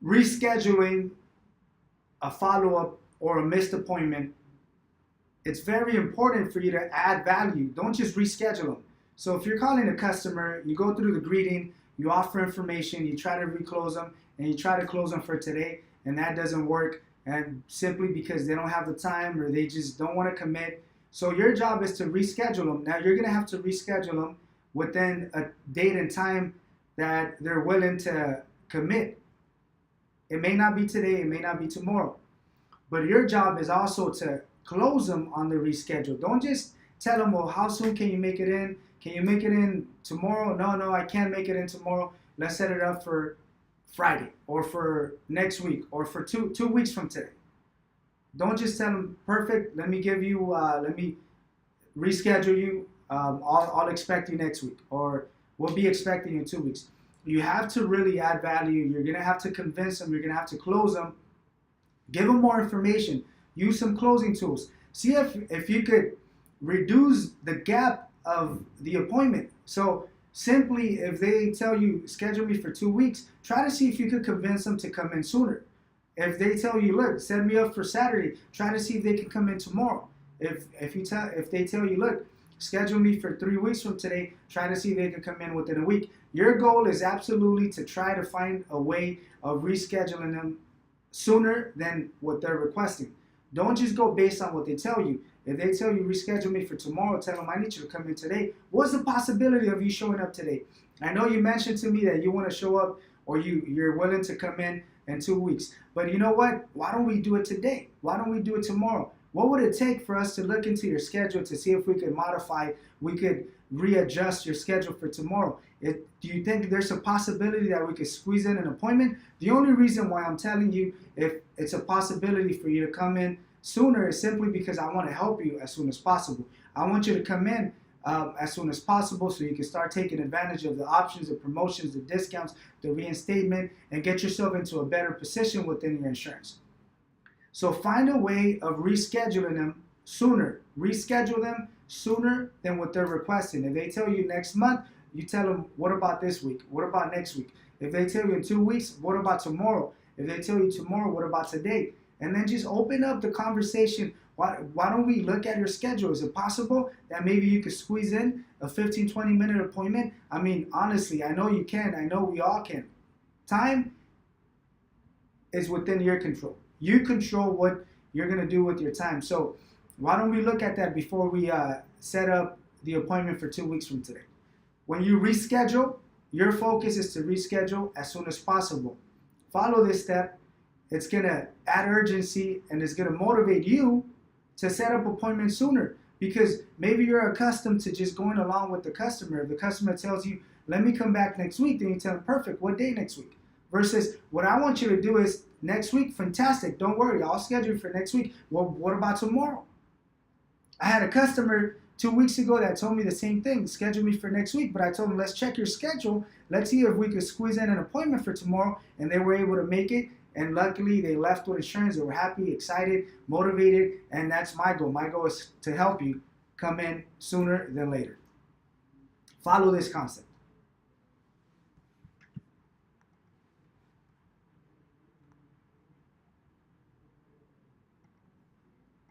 rescheduling a follow-up or a missed appointment, it's very important for you to add value. Don't just reschedule them. So if you're calling a customer, you go through the greeting, you offer information, you try to reclose them, and you try to close them for today, and that doesn't work, and simply because they don't have the time or they just don't want to commit. So your job is to reschedule them. Now you're going to have to reschedule them within a date and time that they're willing to commit. It may not be today, it may not be tomorrow. But your job is also to close them on the reschedule. Don't just tell them, well, how soon can you make it in? Can you make it in tomorrow? No, I can't make it in tomorrow. Let's set it up for Friday or for next week or for two weeks from today. Don't just tell them, perfect, let me reschedule you. I'll expect you next week, or we'll be expecting you in 2 weeks. You have to really add value. You're going to have to convince them. You're going to have to close them. Give them more information. Use some closing tools. See if you could reduce the gap of the appointment. So simply, if they tell you, schedule me for 2 weeks, try to see if you could convince them to come in sooner. If they tell you, look, set me up for Saturday, try to see if they can come in tomorrow. If they tell you, look, schedule me for 3 weeks from today, try to see if they can come in within a week. Your goal is absolutely to try to find a way of rescheduling them sooner than what they're requesting. Don't just go based on what they tell you. If they tell you reschedule me for tomorrow, tell them I need you to come in today. What's the possibility of you showing up today? I know you mentioned to me that you want to show up or you're willing to come in 2 weeks. But you know what? Why don't we do it today? Why don't we do it tomorrow? What would it take for us to look into your schedule to see if we could modify, we could readjust your schedule for tomorrow? Do you think there's a possibility that we could squeeze in an appointment? The only reason why I'm telling you if it's a possibility for you to come in sooner is simply because I want to help you as soon as possible. I want you to come in as soon as possible so you can start taking advantage of the options, the promotions, the discounts, the reinstatement, and get yourself into a better position within your insurance. So find a way of rescheduling them sooner. Reschedule them sooner than what they're requesting. If they tell you next month, you tell them, what about this week? What about next week? If they tell you in 2 weeks, what about tomorrow? If they tell you tomorrow, what about today? And then just open up the conversation. Why don't we look at your schedule? Is it possible that maybe you could squeeze in a 15, 20-minute appointment? I mean, honestly, I know you can. I know we all can. Time is within your control. You control what you're going to do with your time. So why don't we look at that before we set up the appointment for 2 weeks from today? When you reschedule, your focus is to reschedule as soon as possible. Follow this step. It's going to add urgency and it's going to motivate you to set up appointments sooner, because maybe you're accustomed to just going along with the customer. If the customer tells you, let me come back next week, then you tell them, perfect, what day next week? Versus what I want you to do is, next week, fantastic, don't worry, I'll schedule you for next week. Well, what about tomorrow? I had a customer 2 weeks ago that told me the same thing, schedule me for next week, but I told them, let's check your schedule, let's see if we could squeeze in an appointment for tomorrow, and they were able to make it. And luckily, they left with insurance. They were happy, excited, motivated, and that's my goal. My goal is to help you come in sooner than later. Follow this concept.